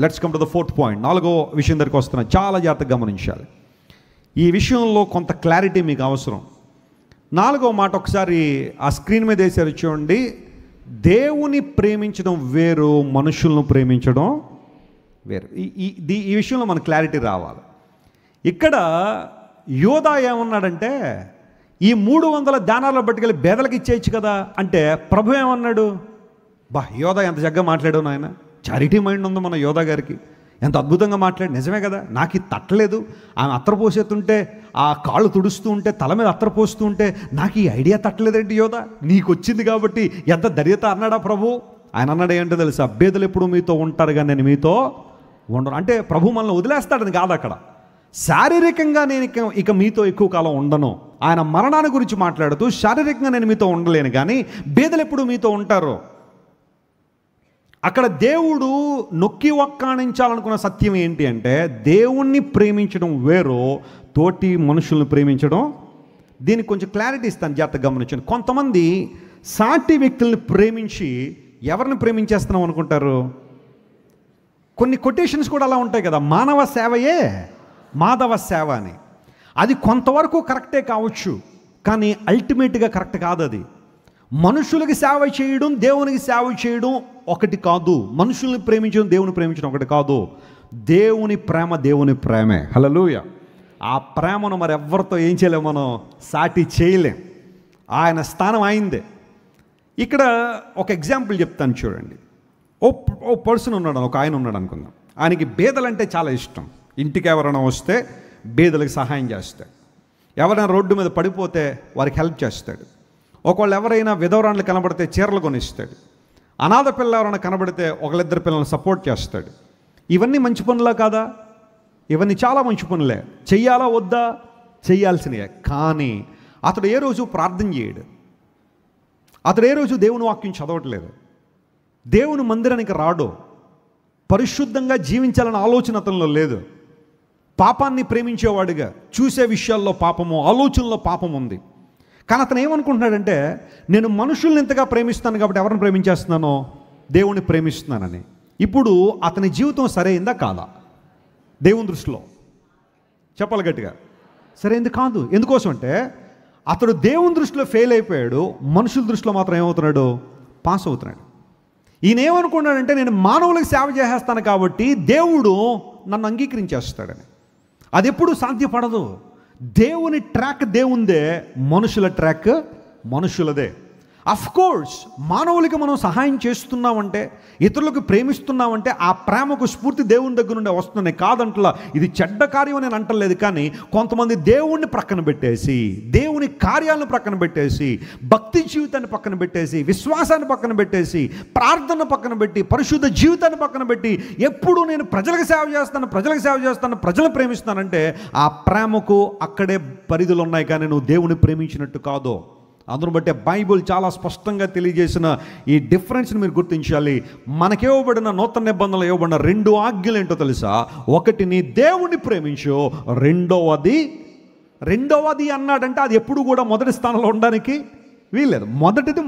Let's come to the fourth point. 4వ విషయం దగ్గరికి వస్తున్నా, చాలా జాగ్రత్తగా గమనించాలి. ఈ విషయంలో కొంత క్లారిటీ మీకు అవసరం. 4వ మాట ఒకసారి ఆ స్క్రీన్ మీద వేసారు చూడండి. దేవుని ప్రేమించడం వేరు, మనుషులను ప్రేమించడం వేరు. ఈ విషయంలో మనకు క్లారిటీ రావాలి. ఇక్కడ యోధా ఏమన్నాడంటే, ఈ 300 దానాల్లో పట్టుకెళ్ళి బేదలకు ఇచ్చేయచ్చు కదా అంటే, ప్రభు ఏమన్నాడు? యోధా ఎంత చక్కగా మాట్లాడావు నాయన, చారిటీ మైండ్ ఉంది మన యోధా గారికి, ఎంత అద్భుతంగా మాట్లాడి. నిజమే కదా, నాకు ఇది తట్టలేదు. ఆమె అత్తరు పోసేస్తుంటే, ఆ కాళ్ళు తుడుస్తూ ఉంటే, తల మీద అత్తరు పోస్తూ ఉంటే, నాకు ఈ ఐడియా తట్టలేదేంటి యోధా, నీకు వచ్చింది కాబట్టి ఎంత ధైర్యత అన్నాడా ప్రభు. ఆయన అన్నాడు ఏంటో తెలుసా, బేదలు ఎప్పుడు మీతో ఉంటారు కానీ నేను మీతో ఉండను. అంటే ప్రభు మనల్ని వదిలేస్తాడని కాదు, అక్కడ శారీరకంగా నేను ఇక మీతో ఎక్కువ కాలం ఉండను. ఆయన మరణాన్ని గురించి మాట్లాడుతూ శారీరకంగా నేను మీతో ఉండలేను, కానీ బేదలు ఎప్పుడు మీతో ఉంటారు. అక్కడ దేవుడు నొక్కి వక్కాణించాలనుకున్న సత్యం ఏంటి అంటే, దేవుణ్ణి ప్రేమించడం వేరు, తోటి మనుషులను ప్రేమించడం. దీనికి కొంచెం క్లారిటీ ఇస్తాను, జాగ్రత్తగా గమనించండి. కొంతమంది సాటి వ్యక్తుల్ని ప్రేమించి ఎవరిని ప్రేమించేస్తున్నాం అనుకుంటారు. కొన్ని కొటేషన్స్ కూడా అలా ఉంటాయి కదా, మానవ సేవయే మాధవ సేవ అని. అది కొంతవరకు కరెక్టే కావచ్చు, కానీ అల్టిమేట్గా కరెక్ట్ కాదు. అది మనుషులకి సేవ చేయడం, దేవునికి సేవ చేయడం ఒకటి కాదు. మనుషుల్ని ప్రేమించడం, దేవుని ప్రేమించడం ఒకటి కాదు. దేవుని ప్రేమ దేవుని ప్రేమే. హల్లెలూయా. ఆ ప్రేమను మరి ఎవరితో ఏం చేయలేము, మనం సాటి చేయలేం. ఆయన స్థానం అయిందే. ఇక్కడ ఒక ఎగ్జాంపుల్ చెప్తాను చూడండి. ఓ పర్సన్ ఉన్నాడు, ఒక ఆయన ఉన్నాడు అనుకుందాం. ఆయనకి బేదలంటే చాలా ఇష్టం. ఇంటికి ఎవరైనా వస్తే బేదలకు సహాయం చేస్తాడు. ఎవరైనా రోడ్డు మీద పడిపోతే వారికి హెల్ప్ చేస్తాడు. ఒకళ్ళు ఎవరైనా విధవరాళ్ళు కనబడితే చీరలు కొనిస్తాడు. అనాథ పిల్లలు ఎవరైనా కనబడితే ఒకళ్ళిద్దరు పిల్లల్ని సపోర్ట్ చేస్తాడు. ఇవన్నీ మంచి పనులా కాదా? ఇవన్నీ చాలా మంచి పనులే. చెయ్యాలా వద్దా? చెయ్యాల్సినవే. కానీ అతడు ఏ రోజు ప్రార్థన చేయడు. అతడు ఏ రోజు దేవుని వాక్యం చదవట్లేదు. దేవుని మందిరానికి రాడు. పరిశుద్ధంగా జీవించాలన్న ఆలోచన అతనిలో లేదు. పాపాన్ని ప్రేమించేవాడుగా, చూసే విషయాల్లో పాపము, ఆలోచనలో పాపం ఉంది. కానీ అతను ఏమనుకుంటున్నాడంటే, నేను మనుషుల్ని ఇంతగా ప్రేమిస్తాను కాబట్టి ఎవరిని ప్రేమించేస్తున్నానో, దేవుణ్ణి ప్రేమిస్తున్నానని. ఇప్పుడు అతని జీవితం సరైందా కాదా? దేవుని దృష్టిలో చెప్పాలి గట్టిగా, సరైంది కాదు. ఎందుకోసం అంటే అతడు దేవుని దృష్టిలో ఫెయిల్ అయిపోయాడు, మనుషుల దృష్టిలో మాత్రం ఏమవుతున్నాడు? పాస్ అవుతున్నాడు. ఈయన ఏమనుకున్నాడంటే, నేను మానవులకు సేవ చేసేస్తాను కాబట్టి దేవుడు నన్ను అంగీకరించేస్తాడని. అది ఎప్పుడు సాధ్యపడదు. దేవుని ట్రాక్ దేవుందే, మనుషుల ట్రాక్ మనుషులదే. అఫ్ కోర్స్ మానవులకి మనం సహాయం చేస్తున్నామంటే, ఇతరులకు ప్రేమిస్తున్నామంటే ఆ ప్రేమకు స్ఫూర్తి దేవుని దగ్గర నుండి వస్తుంది. కాదంటలా, ఇది చెడ్డ కార్యం నేను అంటలేదు. కానీ కొంతమంది దేవుణ్ణి ప్రక్కన పెట్టేసి, దేవుని కార్యాలను ప్రక్కన పెట్టేసి, భక్తి జీవితాన్ని పక్కన పెట్టేసి, విశ్వాసాన్ని పక్కన పెట్టేసి, ప్రార్థన పక్కన పెట్టి, పరిశుద్ధ జీవితాన్ని పక్కన పెట్టి, ఎప్పుడు నేను ప్రజలకు సేవ చేస్తాను, ప్రజలను ప్రేమిస్తానంటే ఆ ప్రేమకు అక్కడే పరిధులు ఉన్నాయి, కానీ నువ్వు దేవుని ప్రేమించినట్టు కాదు. అందును బట్టే బైబిల్ చాలా స్పష్టంగా తెలియజేసిన ఈ డిఫరెన్స్ని మీరు గుర్తించాలి. మనకివ్వబడిన నూతన నిబంధనలు ఇవ్వబడిన 2 ఆజ్ఞలు ఏంటో తెలుసా? ఒకటి, నీ దేవుణ్ణి ప్రేమించు. రెండవది అన్నాడంటే అది ఎప్పుడు కూడా మొదటి స్థానంలో ఉండడానికి వీల్లేదు. మొదటిదే,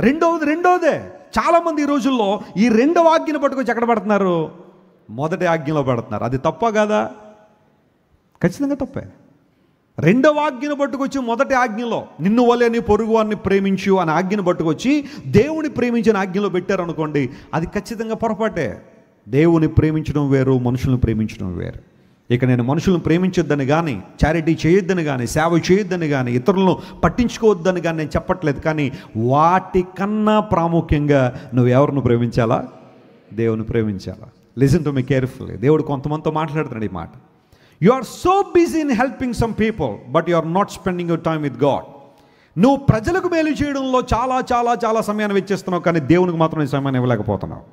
రెండవదే. చాలామంది ఈ రోజుల్లో ఈ 2వ ఆజ్ఞను పట్టుకొచ్చి ఎక్కడ పడుతున్నారు? మొదటి ఆజ్ఞలో పడుతున్నారు. అది తప్ప కాదా? ఖచ్చితంగా తప్పే. 2వ ఆజ్ఞను పట్టుకొచ్చి మొదటి ఆజ్ఞలో నిన్ను వలె నీ పొరుగు వారిని ప్రేమించు అని ఆజ్ఞను పట్టుకొచ్చి దేవుని ప్రేమించిన ఆజ్ఞలో పెట్టారనుకోండి, అది ఖచ్చితంగా పొరపాటే. దేవుని ప్రేమించడం వేరు, మనుషులను ప్రేమించడం వేరు. ఇక నేను మనుషులను ప్రేమించొద్దని కానీ, చారిటీ చేయొద్దని కానీ, సేవ చేయొద్దని కానీ, ఇతరులను పట్టించుకోవద్దని కానీ నేను చెప్పట్లేదు. కానీ వాటికన్నా ప్రాముఖ్యంగా నువ్వు ఎవరిని ప్రేమించాలా? దేవుని ప్రేమించాలా. Listen to me carefully. దేవుడు కొంతమందితో మాట్లాడుతున్నాడు ఈ మాట. You are so busy in helping some people, but you are not spending your time with God. నువ్వు ప్రజలకు మేలు చేయడంలో చాలా చాలా చాలా సమయాన్ని వెచ్చిస్తున్నావు, కానీ దేవునికి మాత్రం సమయాన్ని ఇవ్వలేకపోతున్నావు.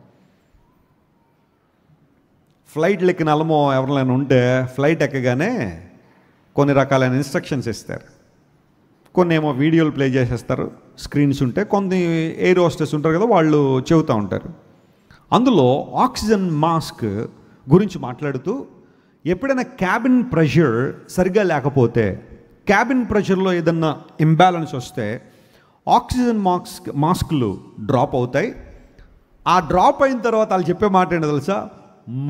ఫ్లైట్లు ఎక్కిన అలమో ఎవరైనా ఉంటే ఫ్లైట్ ఎక్కగానే కొన్ని రకాలైన ఇన్స్ట్రక్షన్స్ ఇస్తారు. కొన్ని ఏమో వీడియోలు ప్లే చేసేస్తారు, స్క్రీన్స్ ఉంటే. కొన్ని ఎయిర్ హోస్టెస్ ఉంటారు కదా, వాళ్ళు చెబుతూ ఉంటారు. అందులో ఆక్సిజన్ మాస్క్ గురించి మాట్లాడుతూ, ఎప్పుడైనా క్యాబిన్ ప్రెషర్ సరిగ్గా లేకపోతే, క్యాబిన్ ప్రెషర్లో ఏదన్నా ఇంబ్యాలెన్స్ వస్తే ఆక్సిజన్ మాస్కులు డ్రాప్ అవుతాయి. ఆ డ్రాప్ అయిన తర్వాత వాళ్ళు చెప్పే మాట ఏంటో తెలుసా?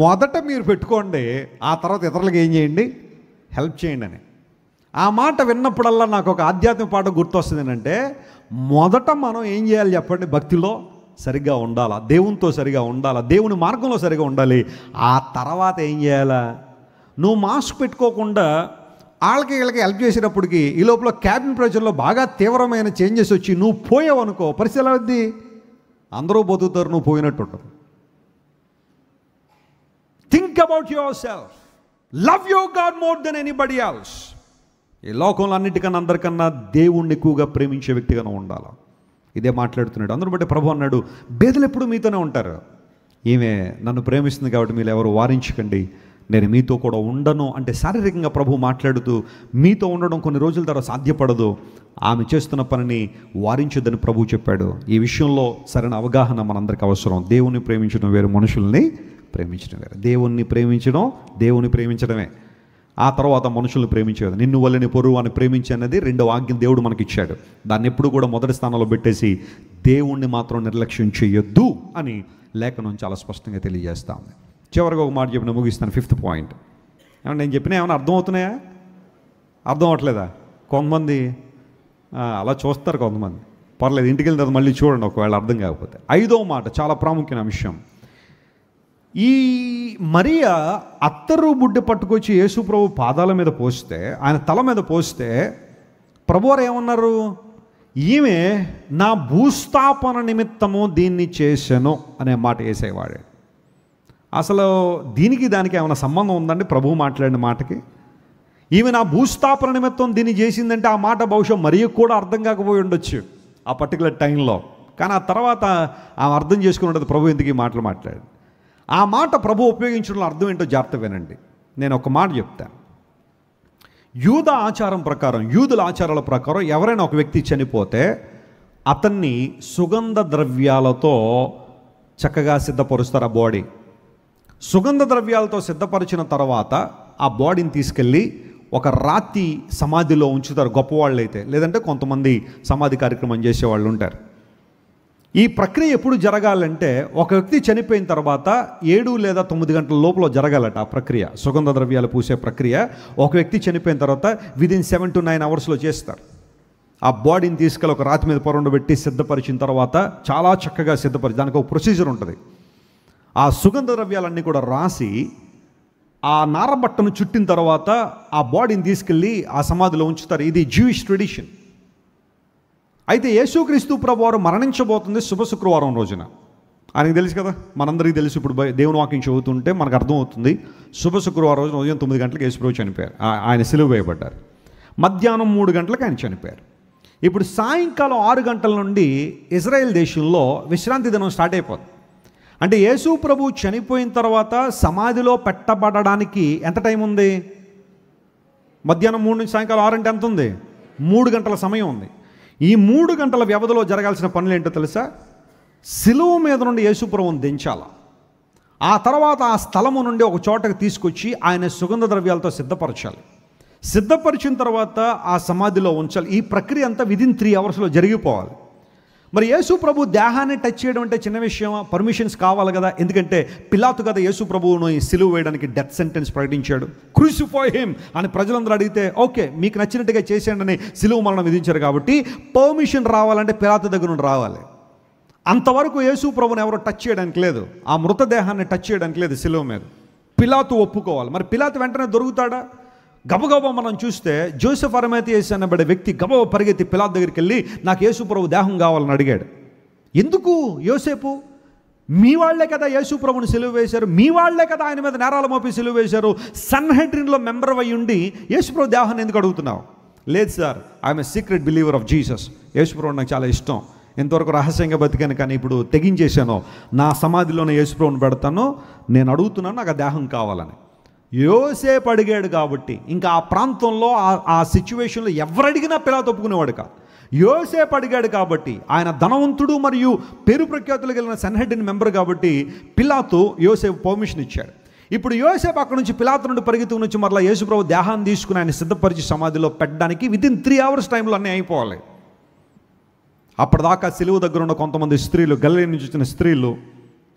మొదట మీరు పెట్టుకోండి, ఆ తర్వాత ఇతరులకు ఏం చేయండి, హెల్ప్ చేయండి అని. ఆ మాట విన్నప్పుడల్లా నాకు ఒక ఆధ్యాత్మిక పాఠం గుర్తొస్తుంది. ఏంటంటే మొదట మనం ఏం చేయాలి చెప్పండి, భక్తిలో సరిగ్గా ఉండాలా, దేవునితో సరిగా ఉండాలా, దేవుని మార్గంలో సరిగా ఉండాలి. ఆ తర్వాత ఏం చేయాలా, నువ్వు మాస్క్ పెట్టుకోకుండా వాళ్ళకి వీళ్ళకి హెల్ప్ చేసేటప్పటికి ఈ లోపల క్యాబిన్ ప్రెషర్లో బాగా తీవ్రమైన చేంజెస్ వచ్చి నువ్వు పోయావు అనుకో, పరిస్థితి ఎలా అవుద్ది, అందరూ బతుకుతారు, నువ్వు పోయినట్టు ఉంటారు. Think about your self, love your God more than anybody else. ఈ లోకంలో అన్నిటికన్నా అందరికన్నా దేవుణ్ణి ఎక్కువగా ప్రేమించే వ్యక్తిగా ఉండాలి. ఇదే మాట్లాడుతున్నాడు. అందరూ బట్టి ప్రభు అన్నాడు, బేదలు ఎప్పుడు మీతోనే ఉంటారు, ఈమె నన్ను ప్రేమిస్తుంది కాబట్టి మీరు ఎవరు వారించకండి, నేను మీతో కూడా ఉండను అంటే శారీరకంగా ప్రభు మాట్లాడుతూ మీతో ఉండడం కొన్ని రోజుల తర్వాత సాధ్యపడదు, ఆమె చేస్తున్న పనిని వారించొద్దని ప్రభు చెప్పాడు. ఈ విషయంలో సరైన అవగాహన మనందరికీ అవసరం. దేవుని ప్రేమించడం వేరు, మనుషుల్ని ప్రేమించడం వేరు. దేవుణ్ణి ప్రేమించడం దేవుని ప్రేమించడమే, ఆ తర్వాత మనుషుల్ని ప్రేమించేది. నిన్ను వల్లని పొరుగు అని ప్రేమించి అనేది రెండవ ఆజ్ఞ దేవుడు మనకి ఇచ్చాడు. దాన్ని ఎప్పుడు కూడా మొదటి స్థానంలో పెట్టేసి దేవుణ్ణి మాత్రం నిర్లక్ష్యం చేయొద్దు అని లేఖనం చాలా స్పష్టంగా తెలియజేస్తా ఉంది. చివరిగా ఒక మాట చెప్పిన ముగిస్తాను, 5th పాయింట్. ఏమన్నా నేను చెప్పినా ఏమైనా అర్థం అవుతున్నాయా, అర్థం అవట్లేదా? కొంతమంది అలా చూస్తారు, కొంతమంది పర్లేదు, ఇంటికి వెళ్ళిన తర్వాత మళ్ళీ చూడండి ఒకవేళ అర్థం కాకపోతే. 5వ మాట చాలా ప్రాముఖ్యమైన అంశం. ఈ మరియా అత్తరు బుడ్డి పట్టుకొచ్చి యేసు ప్రభు పాదాల మీద పోస్తే, ఆయన తల మీద పోస్తే ప్రభువారు ఏమన్నారు, ఈమె నా భూస్థాపన నిమిత్తము దీన్ని చేశాను అనే మాట వేసేవాడే. అసలు దీనికి దానికి ఏమైనా సంబంధం ఉందండి? ప్రభువు మాట్లాడిన మాటకి ఈమె నా భూస్థాపన నిమిత్తం దీన్ని చేసిందంటే ఆ మాట బహుశా మరియకు కూడా అర్థం కాకపోయి ఉండొచ్చు ఆ పర్టికులర్ టైంలో. కానీ ఆ తర్వాత ఆమె అర్థం చేసుకుని ఉండదు ప్రభు ఎందుకు ఈ మాటలు మాట్లాడి. ఆ మాట ప్రభు ఉపయోగించడంలో అర్థం ఏంటో జాగ్రత్త వినండి. నేను ఒక మాట చెప్తాను. యూద ఆచారం ప్రకారం, యూదుల ఆచారాల ప్రకారం ఎవరైనా ఒక వ్యక్తి చనిపోతే అతన్ని సుగంధ ద్రవ్యాలతో చక్కగా సిద్ధపరుస్తారు. ఆ బాడీ సుగంధ ద్రవ్యాలతో సిద్ధపరిచిన తర్వాత ఆ బాడీని తీసుకెళ్ళి ఒక రాతి సమాధిలో ఉంచుతారు, గొప్పవాళ్ళు అయితే. లేదంటే కొంతమంది సమాధి కార్యక్రమం చేసేవాళ్ళు ఉంటారు. ఈ ప్రక్రియ ఎప్పుడు జరగాలంటే ఒక వ్యక్తి చనిపోయిన తర్వాత 7 లేదా 9 గంటల లోపల జరగాలట ఆ ప్రక్రియ. సుగంధ ద్రవ్యాలు పూసే ప్రక్రియ ఒక వ్యక్తి చనిపోయిన తర్వాత విదిన్ 7 to 9 అవర్స్లో చేస్తారు. ఆ బాడీని తీసుకెళ్ళి ఒక రాతి మీద పొరండబెట్టి సిద్ధపరిచిన తర్వాత చాలా చక్కగా సిద్ధపరిచి దానికి ఒక ప్రొసీజర్ ఉంటుంది. ఆ సుగంధ ద్రవ్యాలన్నీ కూడా రాసి ఆ నారబట్టను చుట్టిన తర్వాత ఆ బాడీని తీసుకెళ్ళి ఆ సమాధిలో ఉంచుతారు. ఇది జ్యూయిష్ ట్రెడిషన్. అయితే యేసుక్రీస్తు ప్రభువారు మరణించబోతుంది శుభ శుక్రవారం రోజున. ఆయనకు తెలుసు కదా, మనందరికీ తెలుసు. ఇప్పుడు దేవుని వాక్యం చదువుతుంటే మనకు అర్థమవుతుంది. శుభ శుక్రవారం రోజున ఉదయం 9 గంటలకు యేసుప్రభు చనిపోయారు, ఆయన సిలువ వేయబడ్డారు. మధ్యాహ్నం 3 గంటలకు ఆయన చనిపోయారు. ఇప్పుడు సాయంకాలం 6 గంటల నుండి ఇజ్రాయెల్ దేశంలో విశ్రాంతి దినం స్టార్ట్ అయిపోతుంది. అంటే యేసు ప్రభు చనిపోయిన తర్వాత సమాధిలో పెట్టబడడానికి ఎంత టైం ఉంది? మధ్యాహ్నం 3 నుంచి సాయంకాలం 6 అంటే ఎంత ఉంది? 3 గంటల సమయం ఉంది. ఈ 3 గంటల వ్యవధిలో జరగాల్సిన పనులు ఏంటో తెలుసా? సిలువ మీద నుండి యేసు ప్రభువును దించాల. ఆ తర్వాత ఆ స్థలము నుండి ఒక చోటకి తీసుకొచ్చి ఆయన సుగంధ ద్రవ్యాలతో సిద్ధపరచాలి. సిద్ధపరిచిన తర్వాత ఆ సమాధిలో ఉంచాలి. ఈ ప్రక్రియ అంతా విదిన్ 3 అవర్స్లో జరిగిపోవాలి. మరి యేసు ప్రభు దేహాన్ని టచ్ చేయడం అంటే చిన్న విషయం, పర్మిషన్స్ కావాలి కదా. ఎందుకంటే పిలాతు కదా యేసు ప్రభువును ఈ సిలువ వేయడానికి డెత్ సెంటెన్స్ ప్రకటించాడు. క్రూసిఫై హిమ్ అని ప్రజలందరూ అడిగితే ఓకే మీకు నచ్చినట్టుగా చేసేయండి అని సిలువ మరణం విధించారు. కాబట్టి పర్మిషన్ రావాలంటే పిలాతు దగ్గర నుండి రావాలి. అంతవరకు యేసు ప్రభువుని ఎవరో టచ్ చేయడానికి లేదు, ఆ మృతదేహాన్ని టచ్ చేయడానికి లేదు సిలువ మీద. పిలాతు ఒప్పుకోవాలి. మరి పిలాతు వెంటనే దొరుకుతాడా? గబగబా మనం చూస్తే జోసెఫ్ అరిమథియస్ అనబడే వ్యక్తి గబగబా పరిగెత్తి పిలాతు దగ్గరికి వెళ్ళి నాకు యేసు ప్రభు దేహం కావాలని అడిగాడు. ఎందుకు యోసేపు? మీ వాళ్లే కదా యేసు ప్రభుని సిలువ వేశారు, మీ వాళ్లే కదా ఆయన మీద నేరాలు మోపి సిలువ వేశారు. సన్హెడ్రిన్లో మెంబర్ అయ్యి ఉండి యేసు ప్రభు దేహాన్ని ఎందుకు అడుగుతున్నావు? లేదు sir, I'm a secret believer of Jesus. Yesu ప్రభు నాకు చాలా ఇష్టం, ఎంతవరకు రహస్యంగా బతికాను, కానీ ఇప్పుడు తెగించేశాను, నా సమాధిలోనే యేసు ప్రభుని పెడతాను, నేను అడుగుతున్నాను నాకు ఆ దేహం కావాలని. యోసేపు అడిగాడు కాబట్టి ఇంకా ఆ ప్రాంతంలో ఆ సిచ్యువేషన్లో ఎవరు అడిగినా పిలాతు ఒప్పుకునేవాడు కాదు. యోసేపు అడిగాడు కాబట్టి, ఆయన ధనవంతుడు మరియు పేరు ప్రఖ్యాతులు కలిగిన సన్హెడ్రిన్ మెంబర్ కాబట్టి పిలాతు యోసేపు పర్మిషన్ ఇచ్చాడు. ఇప్పుడు యోసేపు అక్కడ నుంచి పిలాతు నుండి పరిగెత్తుకుని వచ్చి మరలా యేసుప్రభు దేహాన్ని తీసుకుని ఆయన సిద్ధపరిచి సమాధిలో పెట్టడానికి విదిన్ 3 అవర్స్ టైంలో అన్నీ అయిపోవాలి. అప్పటిదాకా సిలువ దగ్గర ఉన్న కొంతమంది స్త్రీలు, గలిలయ నుంచి వచ్చిన స్త్రీలు,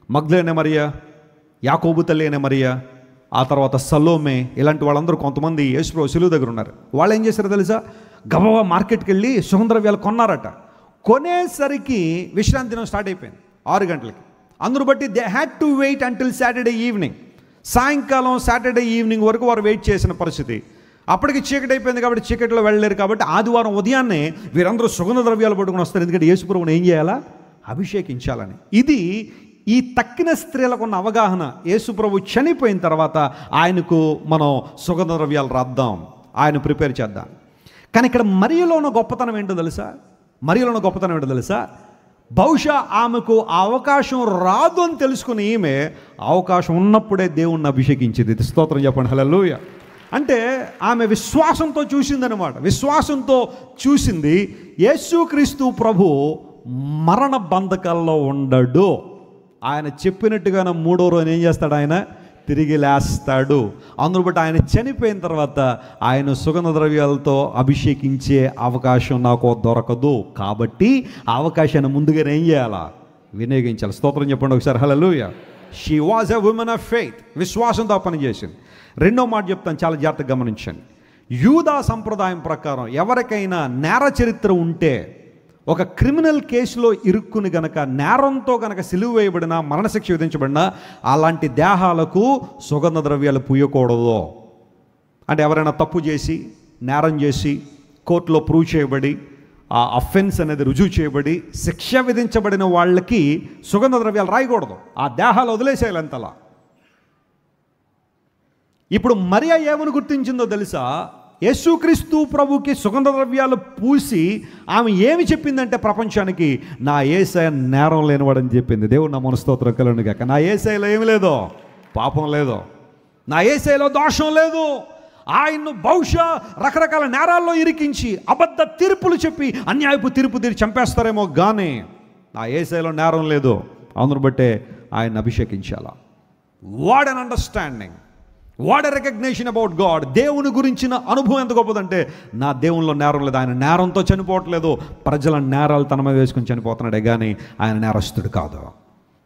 మగ్దలేనే మరియ, యాకోబు తల్లి అయిన మరియ, ఆ తర్వాత సలోమే, ఇలాంటి వాళ్ళందరూ కొంతమంది యేసుప్రభు శిలువ దగ్గర ఉన్నారు. వాళ్ళు ఏం చేశారో తెలుసా? గబగబా మార్కెట్కి వెళ్ళి సుగంధద్రవ్యాలు కొన్నారట. కొనేసరికి విశ్రాంతి దినం స్టార్ట్ అయిపోయింది 6 గంటలకి. అందరూ బట్టి they had to wait until Saturday evening. సాయంకాలం సాటర్డే ఈవినింగ్ వరకు వారు వెయిట్ చేసిన పరిస్థితి. అప్పటికి చీకటి అయిపోయింది కాబట్టి చీకటిలో వెళ్ళలేరు. కాబట్టి ఆదివారం ఉదయాన్నే వీరందరూ సుగంధ ద్రవ్యాలు పట్టుకుని వస్తారు. ఎందుకంటే యేసుప్రభుని ఏం చేయాలా? అభిషేకించాలని. ఇది ఈ తక్కిన స్త్రీలకు ఉన్న అవగాహన. యేసుప్రభు చనిపోయిన తర్వాత ఆయనకు మనం సుగంధ ద్రవ్యాలు రాద్దాం, ఆయన ప్రిపేర్ చేద్దాం. కానీ ఇక్కడ మరియలో ఉన్న గొప్పతనం ఏంటో తెలుసా? మరియలో ఉన్న గొప్పతనం ఏంటో తెలుసా? బహుశా ఆమెకు ఆ అవకాశం రాదు అని తెలుసుకుని ఈమె అవకాశం ఉన్నప్పుడే దేవుణ్ణి అభిషేకించింది. స్తోత్రం చెప్పండి, హల్లెలూయా. అంటే ఆమె విశ్వాసంతో చూసిందనమాట. విశ్వాసంతో చూసింది. యేసుక్రీస్తు ప్రభు మరణ బంధకాల్లో ఉండడు. ఆయన చెప్పినట్టుగానే 3వ రోజున ఏం చేస్తాడు? ఆయన తిరిగి లేస్తాడు. అందును బట్టి ఆయన చనిపోయిన తర్వాత ఆయన సుగంధ ద్రవ్యాలతో అభిషేకించే అవకాశం నాకు దొరకదు. కాబట్టి ఆ అవకాశాన్ని ముందుగానే ఏం చేయాలా? వినియోగించాలి. స్తోత్రం చెప్పండి ఒకసారి, hallelujah. She was a woman of faith. విశ్వాసంతో పనిచేసింది. రెండో మాట చెప్తాను, చాలా జాగ్రత్తగా గమనించండి. యూదా సంప్రదాయం ప్రకారం ఎవరికైనా నేర చరిత్ర ఉంటే, ఒక క్రిమినల్ కేసులో ఇరుక్కుని గనక నేరంతో గనక సిలువ వేయబడిన, మరణశిక్ష విధించబడిన అలాంటి దేహాలకు సుగంధ ద్రవ్యాలు పూయకూడదు. అంటే ఎవరైనా తప్పు చేసి నేరం చేసి కోర్టులో ప్రూవ్ చేయబడి ఆ అఫెన్స్ అనేది రుజువు చేయబడి శిక్ష విధించబడిన వాళ్ళకి సుగంధ ద్రవ్యాలు రాయకూడదు. ఆ దేహాలు వదిలేసేయాలి అంతలా. ఇప్పుడు మరియ ఏమని గుర్తించిందో తెలుసా? యేసుక్రీస్తు ప్రభుకి సుగంధ ద్రవ్యాలు పూసి ఆమె ఏమి చెప్పిందంటే ప్రపంచానికి, నా యేసయ్య నేరం లేనివాడని చెప్పింది. దేవుడు నా మనస్తోత్రం కలుగును గాక. నా యేసయ్యలో ఏమి లేదో, పాపం లేదో, నా యేసయ్యలో దోషం లేదు. ఆయన్ను బహుశా రకరకాల నేరాల్లో ఇరికించి అబద్ధ తీర్పులు చెప్పి అన్యాయపు తీర్పు తీర్చి చంపేస్తారేమో, కానీ నా యేసయ్యలో నేరం లేదు. అందును బట్టే ఆయన అభిషేకించాలా. What an understanding, what a recognition about God. దేవుని గురించిన అనుభవం ఎంత గొప్పదంటే, నా దేవునిలో నేరం లేదు. ఆయన నేరంతో చనిపోవట్లేదు, ప్రజల నేరాలు తన మీద వేసుకుని చనిపోతున్నాడే కానీ ఆయన నేరస్తుడు కాదు.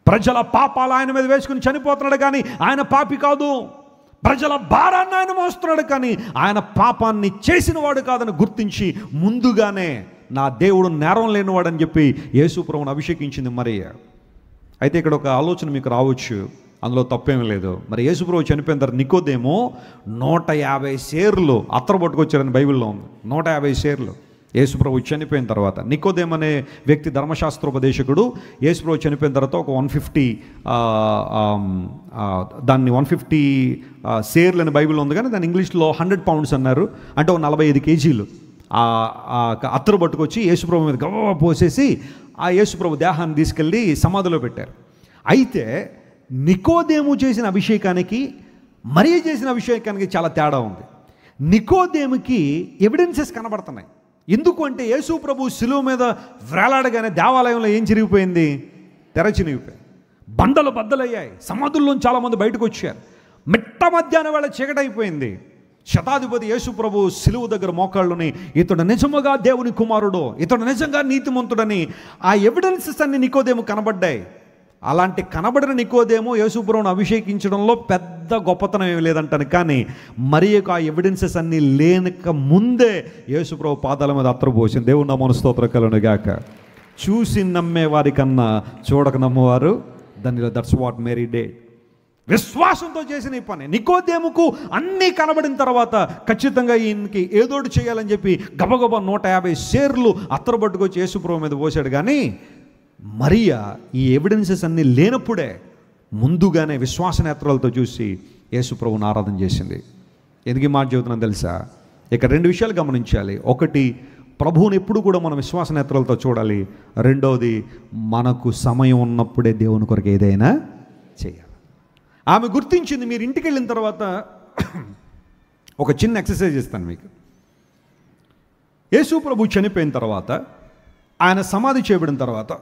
ప్రజల పాపాలు ఆయన మీద వేసుకుని చనిపోతున్నాడు కానీ ఆయన పాపి కాదు. ప్రజల భారాన్ని ఆయన మోస్తున్నాడు కానీ ఆయన పాపాన్ని చేసిన వాడు కాదని గుర్తించి ముందుగానే నా దేవుడు నేరం లేనివాడని చెప్పి యేసు ప్రభువును అభిషేకించింది మరియ. అయితే ఇక్కడ ఒక ఆలోచన మీకు రావచ్చు, అందులో తప్పేమీ లేదు. మరి యేసు ప్రభు చనిపోయిన తర్వాత నికోదేమో 150 సేర్లు అత్తరు పట్టుకొచ్చారని బైబిల్లో ఉంది. 150 సేర్లు యేసు ప్రభు చనిపోయిన తర్వాత. నికోదేము అనే వ్యక్తి ధర్మశాస్త్రోపదేశకుడు. యేసు ప్రభు చనిపోయిన తర్వాత ఒక 150 దాన్ని 150 సేర్లు అని బైబిల్లో ఉంది, కానీ దాని ఇంగ్లీష్లో 100 పౌండ్స్ అన్నారు. అంటే ఒక 45 కేజీలు అత్తరు పట్టుకొచ్చి యేసుప్రభు మీద గవ్వ పోసేసి ఆ యేసుప్రభు దేహాన్ని తీసుకెళ్ళి సమాధిలో పెట్టారు. అయితే నికోదేము చేసిన అభిషేకానికి మరియ చేసిన అభిషేకానికి చాలా తేడా ఉంది. నికోదేముకి ఎవిడెన్సెస్ కనబడుతున్నాయి. ఎందుకు అంటే యేసు ప్రభు శిలువ మీద వేలాడగానే దేవాలయంలో ఏం చిరిగిపోయింది? తెర చిరిగిపోయింది. బండలు బద్దలయ్యాయి. సమాధుల్లో చాలామంది బయటకు వచ్చారు. మిట్ట మధ్యాహ్నం వేళ చీకటైపోయింది. శతాధిపతి యేసు ప్రభు శిలువ దగ్గర మోకాళ్ళుని, ఇతడు నిజముగా దేవుని కుమారుడు, ఇతడు నిజంగా నీతిమంతుడని ఆ ఎవిడెన్సెస్ అన్ని నికోదేము కనబడ్డాయి. అలాంటి కనబడిన నికోదేమో యేసు ప్రభువును అభిషేకించడంలో పెద్ద గొప్పతనం ఏమి లేదంటాను. కానీ మరియకు ఆ ఎవిడెన్సెస్ అన్నీ లేనక ముందే యేసు ప్రభు పాదాల మీద అత్తరు పోసింది. దేవుని నామమున స్తోత్రం కలుగును గాక. చూసి నమ్మే వారి కన్నా చూడక నమ్మవారు దానిలో, దట్స్ వాట్ మేరీ డేడ్. విశ్వాసంతో చేసిన ఈ పని. నికోదేముకు అన్నీ కనబడిన తర్వాత ఖచ్చితంగా ఈయనకి ఏదోటి చేయాలని చెప్పి గబగబా 150 సేర్లు అత్తరు పట్టుకొచ్చి యేసు ప్రభు మీద పోసాడు. కానీ మరియ ఈ ఎవిడెన్సెస్ అన్నీ లేనప్పుడే ముందుగానే విశ్వాస నేత్రాలతో చూసి యేసు ప్రభువుని ఆరాధన చేసింది. ఎందుకు ఈ మాట చెబుతున్నాను తెలుసా? ఇక 2 విషయాలు గమనించాలి. ఒకటి, ప్రభువుని ఎప్పుడు కూడా మనం విశ్వాస నేత్రాలతో చూడాలి. రెండవది, మనకు సమయం ఉన్నప్పుడే దేవుని కొరకు ఏదైనా చేయాలి. ఆమె గుర్తించింది. మీరు ఇంటికి వెళ్ళిన తర్వాత ఒక చిన్న ఎక్సర్సైజ్ ఇస్తాను మీకు. యేసు ప్రభు చనిపోయిన తర్వాత, ఆయన సమాధి చేయబడిన తర్వాత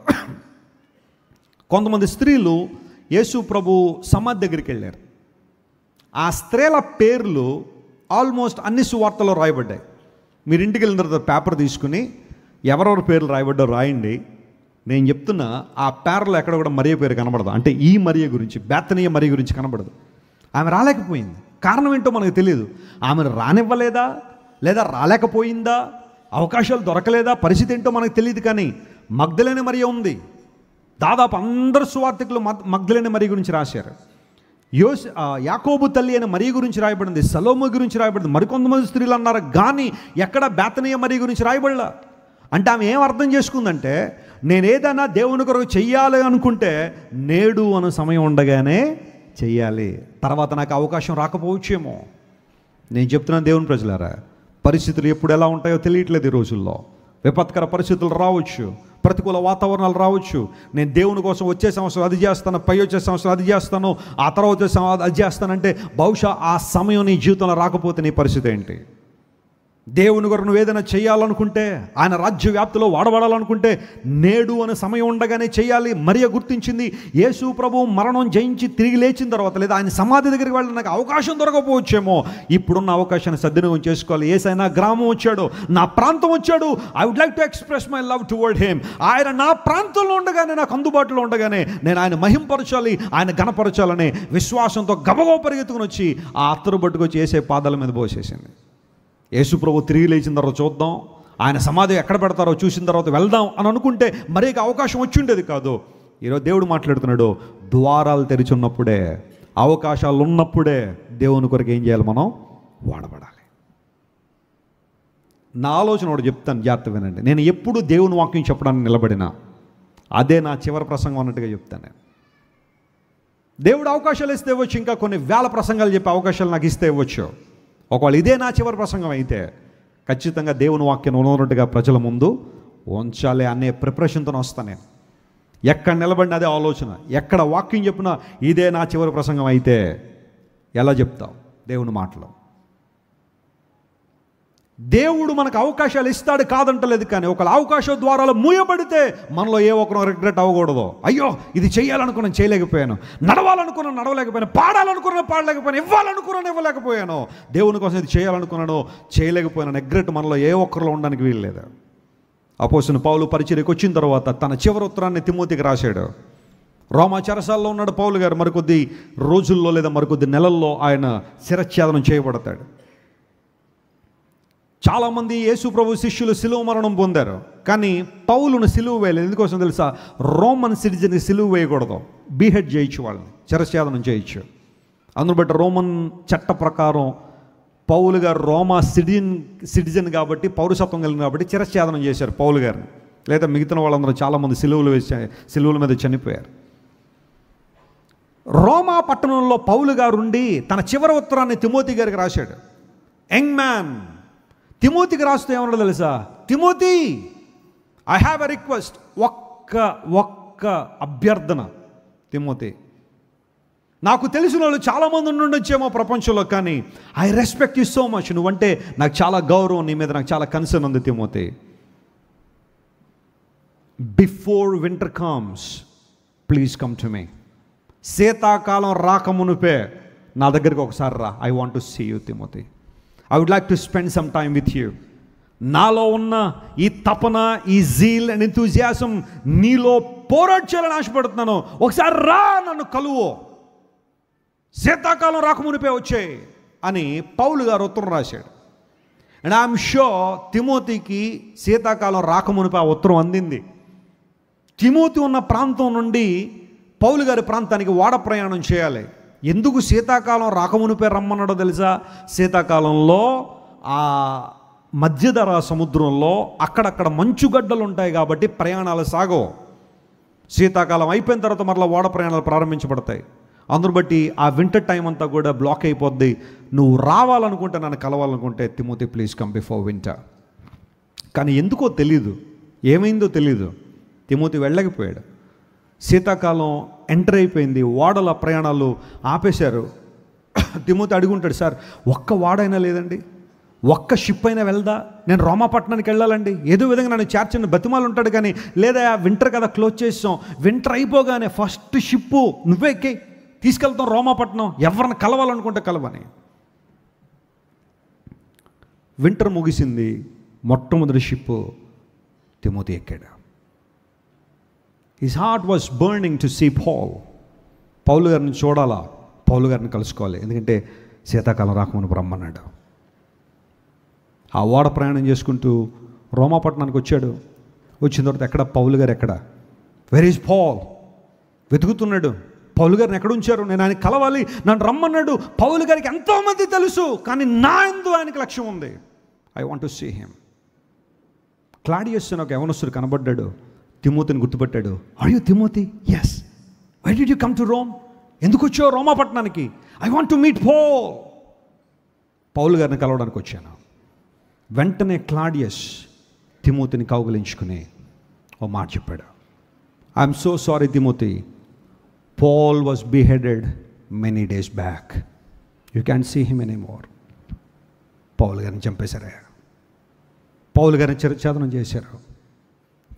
కొంతమంది స్త్రీలు యేసు ప్రభు సమాధి దగ్గరికి వెళ్ళారు. ఆ స్త్రీల పేర్లు ఆల్మోస్ట్ అన్ని సువార్తలో రాయబడ్డాయి. మీరు ఇంటికి వెళ్ళిన తర్వాత పేపర్ తీసుకుని ఎవరెవరి పేర్లు రాయబడ్డారో రాయండి. నేను చెప్తున్నా, ఆ పేర్లో ఎక్కడ కూడా మరియ పేరు కనబడదు. అంటే ఈ మరియ గురించి, బేతనీయ మరియ గురించి కనబడదు. ఆమె రాలేకపోయింది. కారణం ఏంటో మనకు తెలియదు. ఆమెను రానివ్వలేదా, లేదా రాలేకపోయిందా, అవకాశాలు దొరకలేదా, పరిస్థితి ఏంటో మనకు తెలియదు. కానీ మగ్దలేని మరియ ఉంది. దాదాపు అందరు సువార్తికులు మగ్దలేని మరియ గురించి రాశారు. యాకోబు తల్లి అయిన మరియ గురించి రాయబడింది, సలోము గురించి రాయబడింది, మరికొంతమంది స్త్రీలు అన్నారు. కానీ ఎక్కడ బేతనీయ మరియ గురించి రాయబడలా. అంటే ఆమె ఏం అర్థం చేసుకుందంటే, నేనేదైనా దేవుని కొరకు చెయ్యాలి అనుకుంటే నేడు అనే సమయం ఉండగానే చెయ్యాలి, తర్వాత నాకు అవకాశం రాకపోవచ్చేమో. నేను చెప్తున్నాను దేవుని ప్రజలారా, పరిస్థితులు ఎప్పుడు ఎలా ఉంటాయో తెలియట్లేదు. ఈ రోజుల్లో విపత్కర పరిస్థితులు రావచ్చు, ప్రతికూల వాతావరణాలు రావచ్చు. నేను దేవుని కోసం వచ్చే సంవత్సరం అది చేస్తాను, పై వచ్చే సంవత్సరం అది చేస్తాను, ఆ తర్వాత వచ్చే సంవత్సరం అది చేస్తానంటే బహుశా ఆ సమయం నీ జీవితంలో రాకపోతే నీ పరిస్థితి ఏంటి? దేవుని కొరకు నువ్వు ఏదైనా చేయాలనుకుంటే, ఆయన రాజ్య వ్యాప్తిలో వాడబడాలనుకుంటే నేడు అనే సమయం ఉండగానే చేయాలి. మరియ గుర్తించింది. యేసు ప్రభు మరణం జయించి తిరిగి లేచిన తర్వాత, లేదా ఆయన సమాధి దగ్గరికి వెళ్ళి నాకు అవకాశం దొరకపోవచ్చేమో, ఇప్పుడున్న అవకాశాన్ని సద్వినియోగం చేసుకోవాలి. ఏసైనా గ్రామం వచ్చాడు, నా ప్రాంతం వచ్చాడు, I would like to express my love toward him. ఆయన నా ప్రాంతంలో ఉండగానే, నాకు అందుబాటులో ఉండగానే నేను ఆయన మహింపరచాలి, ఆయన ఘనపరచాలని విశ్వాసంతో గబగబా పరిగెత్తుకుని వచ్చి ఆ అత్తరు పట్టుకొచ్చి యేసే పాదాల మీద పోసేసింది. యేసు ప్రభు తిరిగి లేచిన తర్వాత చూద్దాం, ఆయన సమాధి ఎక్కడ పెడతారో చూసిన తర్వాత వెళ్దాం అని అనుకుంటే మరేక అవకాశం వచ్చి ఉండేది కాదు. ఈరోజు దేవుడు మాట్లాడుతున్నాడు, ద్వారాలు తెరిచి ఉన్నప్పుడే, అవకాశాలు ఉన్నప్పుడే దేవుని కొరకు ఏం చేయాలి? మనం వాడబడాలి. నా ఆలోచన ఒకటి చెప్తాను, జాగ్రత్త వినండి. నేను ఎప్పుడు దేవుని వాక్యం చెప్పడానికి నిలబడినా అదే నా చివరి ప్రసంగం అన్నట్టుగా చెప్తాను. నేను దేవుడు అవకాశాలు ఇస్తే ఇవ్వచ్చు, ఇంకా కొన్ని వేల ప్రసంగాలు చెప్పే అవకాశాలు నాకు ఇస్తే ఇవ్వచ్చు. ఒకవేళ ఇదే నా చివరి ప్రసంగం అయితే ఖచ్చితంగా దేవుని వాక్యం ఉన్నట్టుగా ప్రజల ముందు ఉంచాలి అనే ప్రిపరేషన్తో వస్తాను నేను. ఎక్కడ నిలబడిన అదే ఆలోచన, ఎక్కడ వాక్యం చెప్పినా ఇదే నా చివరి ప్రసంగం అయితే ఎలా చెప్తావు దేవుని మాటలో? దేవుడు మనకు అవకాశాలు ఇస్తాడు కాదంటలేదు, కానీ ఒకవేళ అవకాశ ద్వారాలు మూయబడితే మనలో ఏ ఒక్కరో రిగ్రెట్ అవ్వకూడదు. అయ్యో ఇది చేయాలనుకున్నాను చేయలేకపోయాను, నడవాలనుకున్నాను నడవలేకపోయాను, పాడాలనుకున్నాను పాడలేకపోయాను, ఇవ్వాలనుకున్నాను ఇవ్వలేకపోయాను, దేవుని కోసం ఇది చేయాలనుకున్నాను చేయలేకపోయాను, రిగ్రెట్ మనలో ఏ ఒక్కరిలో ఉండడానికి వీల్లేదు. అపోస్తలుడైన పౌలు పరిచర్యకు వచ్చిన తర్వాత తన చివరి ఉత్తరాన్ని తిమోతికి రాశాడు. రోమా చెరసాల్లో ఉన్నాడు పౌలు గారు. మరికొద్ది రోజుల్లో లేదా మరికొద్ది నెలల్లో ఆయన శిరచ్ఛేదనం చేయబడతాడు. చాలామంది యేసు ప్రభు శిష్యులు సిలువ మరణం పొందారు, కానీ పౌలును సిలువ వేయలేదు. ఎందుకోసం తెలుసా? రోమన్ సిటిజన్కి సిలువ వేయకూడదు, బీహెడ్ చేయొచ్చు, వాళ్ళని శిరచ్ఛేదనం చేయొచ్చు. అందును బట్టి రోమన్ చట్ట ప్రకారం పౌలు గారు రోమా సిటిజన్ కాబట్టి, పౌరసత్వం కలిగిన కాబట్టి శిరచ్ఛేదనం చేశారు పౌలు గారిని. లేదా మిగతా వాళ్ళందరూ చాలామంది సిలువల మీద చనిపోయారు. రోమా పట్టణంలో పౌలు గారు ఉండి తన చివరి ఉత్తరాన్ని తిమోతి గారికి రాశాడు. యంగ్ మ్యాన్, తిమోతికి రాస్తే ఏమన్నా తెలుసా? Timothy, I have a request. ఒక్క అభ్యర్థన. తిమోతి, నాకు తెలిసిన వాళ్ళు చాలామంది ఉండొచ్చేమో ప్రపంచంలో, కానీ I respect you so much. నువ్వంటే నాకు చాలా గౌరవం, నీ మీద నాకు చాలా కన్సర్న్ ఉంది Timothy. Before winter comes please come to me. శీతాకాలం రాకమునుపే నా దగ్గరికి ఒకసారి రా. I want to see you Timothy. I would like to spend some time with you. నాలో ఉన్న ఈ తపన, ఈ జీల్ అండ్ ఎంతూజియాజం నీలో పోరాట చేయాలని ఆశపడుతున్నాను. ఒకసారి రా, నన్ను కలువు, శీతాకాలం రాకమునిపే వచ్చాయి అని పౌలు గారు ఉత్తరం రాశాడు. అండ్ ఐఎమ్ షూర్ తిమోతికి శీతాకాలం రాకమునిపే ఆ ఉత్తరం అందింది. తిమోతి ఉన్న ప్రాంతం నుండి పౌలు గారి ప్రాంతానికి ఓడ ప్రయాణం చేయాలి. ఎందుకు శీతాకాలం రాకమునిపే రమ్మన్నాడో తెలుసా? శీతాకాలంలో ఆ మధ్యధరా సముద్రంలో అక్కడక్కడ మంచుగడ్డలు ఉంటాయి కాబట్టి ప్రయాణాలు సాగవు. శీతాకాలం అయిపోయిన తర్వాత మరలా ఓడ ప్రయాణాలు ప్రారంభించబడతాయి. అందును బట్టి ఆ వింటర్ టైం అంతా కూడా బ్లాక్ అయిపోద్ది. నువ్వు రావాలనుకుంటే, నన్ను కలవాలనుకుంటే Timothy please come before winter. కానీ ఎందుకో తెలీదు, ఏమైందో తెలీదు, తిమోతి వెళ్ళకపోయాడు. శీతాకాలం ఎంటర్ అయిపోయింది, ఓడల ప్రయాణాలు ఆపేశారు. తిమోతి అడుగుంటాడు, సార్ ఒక్క వాడైనా లేదండి, ఒక్క షిప్ అయినా వెళ్దా, నేను రోమాపట్నానికి వెళ్ళాలండి, ఏదో విధంగా నన్ను చేర్చండి బతిమాలు ఉంటాడు. కానీ లేదా వింటర్ కదా క్లోజ్ చేసాం, వింటర్ అయిపోగానే ఫస్ట్ షిప్పు నువ్వే ఎక్కి తీసుకెళ్తాం రోమాపట్నం, ఎవరిని కలవాలనుకుంటే కలవని. వింటర్ ముగిసింది, మొట్టమొదటి షిప్పు తిమోతి ఎక్కాడు. His heart was burning to see Paul గారిని చూడాలా, పౌలు గారిని కలుసుకోవాలి. ఎందుకంటే శీతాకాలం రాకమునుపు రమ్మన్నాడు. ఆ ఓడ ప్రయాణం చేసుకుంటూ రోమాపట్నానికి వచ్చాడు. వచ్చిన తర్వాత ఎక్కడ పౌలు గారు, ఎక్కడ, వెర్ ఈజ్ పాల్? వెతుకుతున్నాడు. పౌలు గారిని ఎక్కడ ఉంచారు? నేను ఆయన కలవాలి, నన్ను రమ్మన్నాడు. పౌలు గారికి ఎంతోమంది తెలుసు, కానీ నా యందు ఆయనకి లక్ష్యం ఉంది. I want to see him. Claudius అని ఒక యవనస్తుడు కనబడ్డాడు. తిమోతిని గుర్తుపట్టాడు. Are you Timothy? Yes. Why did you come to Rome? ఎందుకు వచ్చావు రోమాపట్నానికి? I want to meet Paul గారిని కలవడానికి వచ్చాను. వెంటనే క్లాడియస్ తిమోతిని కౌగిలించుకుని ఓ మాట చెప్పాడు. I'm so sorry Timothy, Paul was beheaded many days back. You can't see him anymore. పౌలు గారిని చంపేశారు, పౌలు గారిని చిరఛేదనం చేశారు.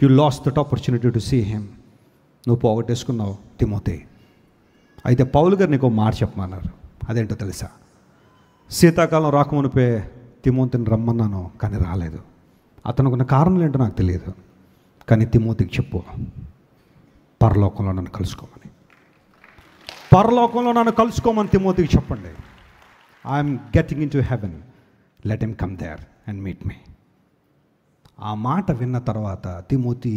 You lost that opportunity to see him. నువ్వు పోగొట్టేసుకున్నావు తిమోతి. అయితే పౌలు గారు నీకు మాట చెప్పమన్నారు. అదేంటో తెలుసా? శీతాకాలం రాకమునిపే తిమోతిని రమ్మన్నాను, కానీ రాలేదు. అతనుకున్న కారణాలు ఏంటో నాకు తెలియదు, కానీ తిమోతికి చెప్పు, పరలోకంలో నన్ను కలుసుకోమని. పరలోకంలో నన్ను కలుసుకోమని తిమోతికి చెప్పండి. I'm getting into heaven, let him come there and meet me. ఆ మాట విన్న తర్వాత తిమోతి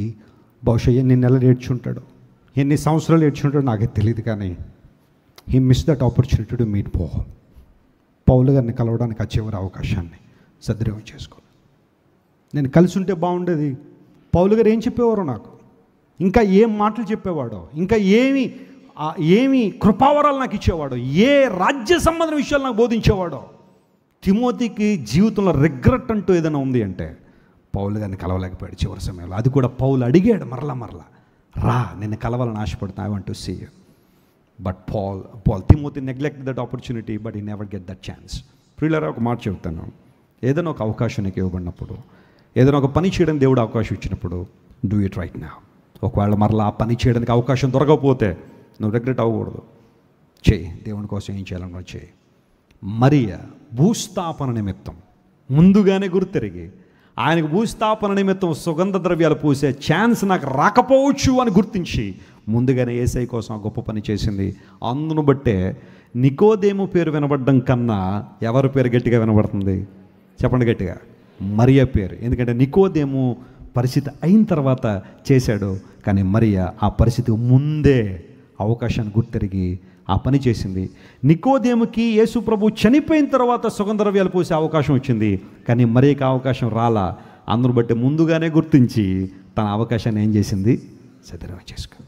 బహుశా ఎన్ని నెలలు ఏడ్చుంటాడు, ఎన్ని సంవత్సరాలు ఏడ్చుంటాడో నాకే తెలియదు, కానీ he miss that opportunity to meet Paul గారిని కలవడానికి ఆ చివరి అవకాశాన్ని సద్వినియోగం చేసుకోవాలి. నేను కలిసి ఉంటే బాగుండేది. పౌలు గారు ఏం చెప్పేవారో నాకు, ఇంకా ఏం మాటలు చెప్పేవాడో, ఇంకా ఏమి కృపావరాలు నాకు ఇచ్చేవాడో, ఏ రాజ్య సంబంధం విషయాలు నాకు బోధించేవాడో. తిమోతికి జీవితంలో రిగ్రెట్ అంటూ ఏదైనా ఉంది అంటే పౌలు గారిని కలవలేకపోయాడు చివరి సమయంలో. అది కూడా పౌలు అడిగాడు మరలా, రా, నిన్ను కలవాలని ఆశపడుతున్నా, I want to see you. But Timothy neglect that opportunity, but he never get that chance. ప్రియులారా, ఒక మాట చెబుతాను. ఏదైనా ఒక అవకాశం నీకు ఇవ్వబడినప్పుడు, ఏదైనా ఒక పని చేయడానికి దేవుడు అవకాశం ఇచ్చినప్పుడు, డూ ఇట్ రైట్ నౌ. ఒకవేళ మరలా ఆ పని చేయడానికి అవకాశం దొరకకపోతే నువ్వు రిగ్రెట్ అవ్వకూడదు. చేయి, దేవుని కోసం ఏం చేయాలన్నా చేయి. మరియ భూస్థాపన నిమిత్తం ముందుగానే గుర్తెరిగి, ఆయనకు భూస్థాపన నిమిత్తం సుగంధ ద్రవ్యాలు పూసే ఛాన్స్ నాకు రాకపోవచ్చు అని గుర్తించి ముందుగానే యేసయ్య కోసం గొప్ప పని చేసింది. అందును బట్టే నికోదేము పేరు వినబడడం కన్నా ఎవరి పేరు గట్టిగా వినబడుతుంది? చెప్పండి గట్టిగా, మరియ పేరు. ఎందుకంటే నికోదేము పరిస్థితి అయిన తర్వాత చేశాడు, కానీ మరియ ఆ పరిస్థితి ముందే అవకాశాన్ని గుర్తెరిగి ఆ పని చేసింది. నికోదేముకి యేసు ప్రభు చనిపోయిన తర్వాత సుగంధ ద్రవ్యాలు పోసే అవకాశం వచ్చింది, కానీ మరియకి అవకాశం రాలా. అందును బట్టి ముందుగానే గుర్తించి తన అవకాశాన్ని ఏం చేసింది? సద్వినియోగం చేసుకుంది.